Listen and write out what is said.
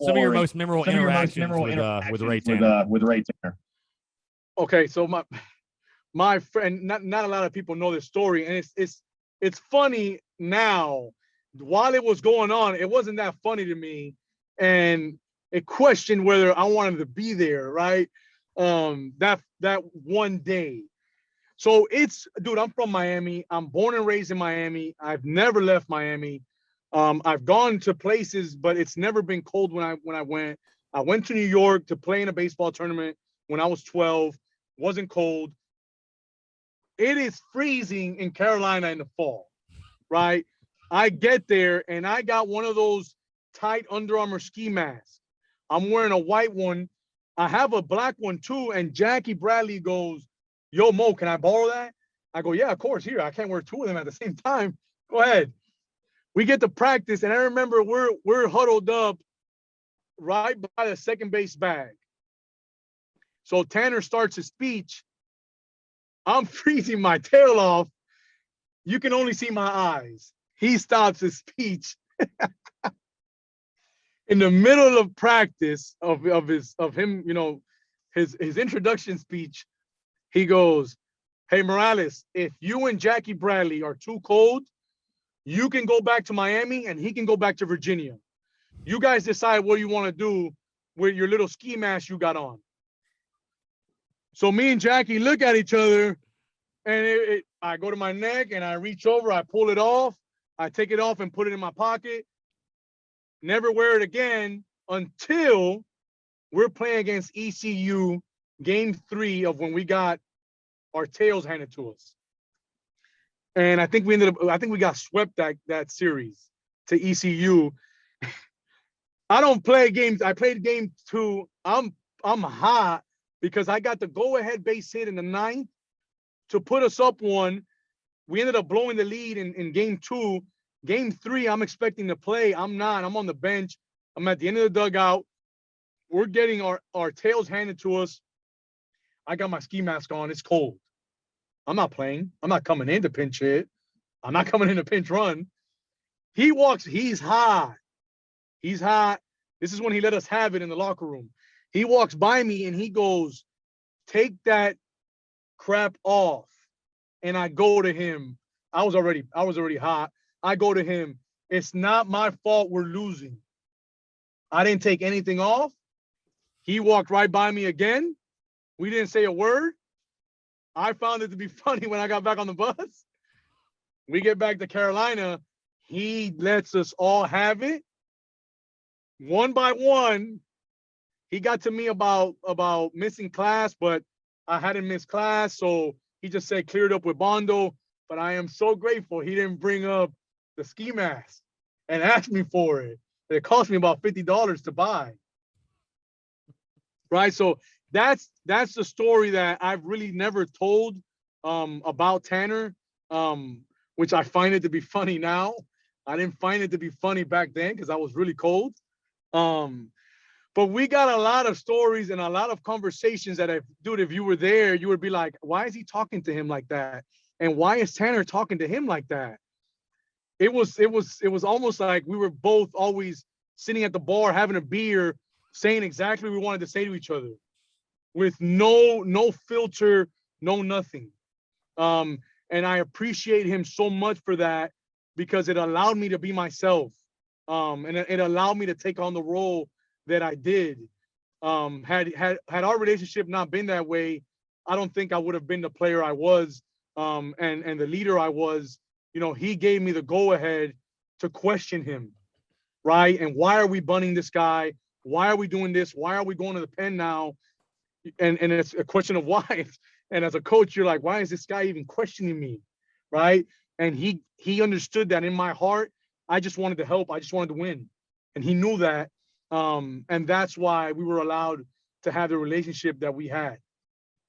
some of your most memorable interactions with Ray Tanner. With Ray Tanner. Okay, so my friend, not a lot of people know this story, and it's funny now. While it was going on, it wasn't that funny to me, and it questioned whether I wanted to be there, right? That one day. So dude, I'm from Miami. I'm born and raised in Miami. I've never left Miami. I've gone to places, but it's never been cold when I went. I went to New York to play in a baseball tournament when I was 12. Wasn't cold. It is freezing in Carolina in the fall, right? I get there and I got one of those tight Under Armour ski masks. I'm wearing a white one. I have a black one too. And Jackie Bradley goes, "Yo, Mo, can I borrow that?" I go, "Yeah, of course. Here, I can't wear two of them at the same time. Go ahead." We get to practice, and I remember we're huddled up right by the second base bag. So Tanner starts his speech. I'm freezing my tail off. You can only see my eyes. He stops his speech in the middle of practice of him, his introduction speech. He goes, "Hey, Morales, if you and Jackie Bradley are too cold, you can go back to Miami and he can go back to Virginia. You guys decide what you want to do with your little ski mask you got on." So me and Jackie look at each other, and I go to my neck and I reach over, I pull it off, I take it off and put it in my pocket. Never wear it again until we're playing against ECU game 3 of when we got our tails handed to us. And I think we got swept that series to ECU. I don't play games. I played game 2. I'm hot because I got the go-ahead base hit in the 9th to put us up 1. We ended up blowing the lead in game 2. Game 3, I'm expecting to play. I'm not. I'm on the bench. I'm at the end of the dugout. We're getting our tails handed to us. I got my ski mask on. It's cold. I'm not playing. I'm not coming in to pinch hit. I'm not coming in to pinch run. He walks. He's hot. He's hot. This is when he let us have it in the locker room. He walks by me and he goes, "Take that crap off." And I go to him. I was already hot. I go to him. "It's not my fault we're losing. I didn't take anything off." He walked right by me again. We didn't say a word. I found it to be funny when I got back on the bus. We get back to Carolina. He lets us all have it. One by one, he got to me about missing class, but I hadn't missed class. So he just said, "Cleared up with Bondo." But I am so grateful he didn't bring up the ski mask and ask me for it. It cost me about $50 to buy. Right. So that's the story that I've really never told about Tanner, which I find it to be funny now. I didn't find it to be funny back then because I was really cold. But we got a lot of stories and a lot of conversations that if you were there, you would be like, "Why is he talking to him like that? And why is Tanner talking to him like that?" It was almost like we were both always sitting at the bar having a beer, saying exactly what we wanted to say to each other, with no filter, no nothing. And I appreciate him so much for that because it allowed me to be myself. And it allowed me to take on the role that I did. Had our relationship not been that way, I don't think I would have been the player I was, and the leader I was. He gave me the go-ahead to question him, right? And why are we bunning this guy? Why are we doing this? Why are we going to the pen now? And it's a question of why. And as a coach, you're like, why is this guy even questioning me, right? And he understood that in my heart, I just wanted to help. I just wanted to win. And he knew that. And that's why we were allowed to have the relationship that we had.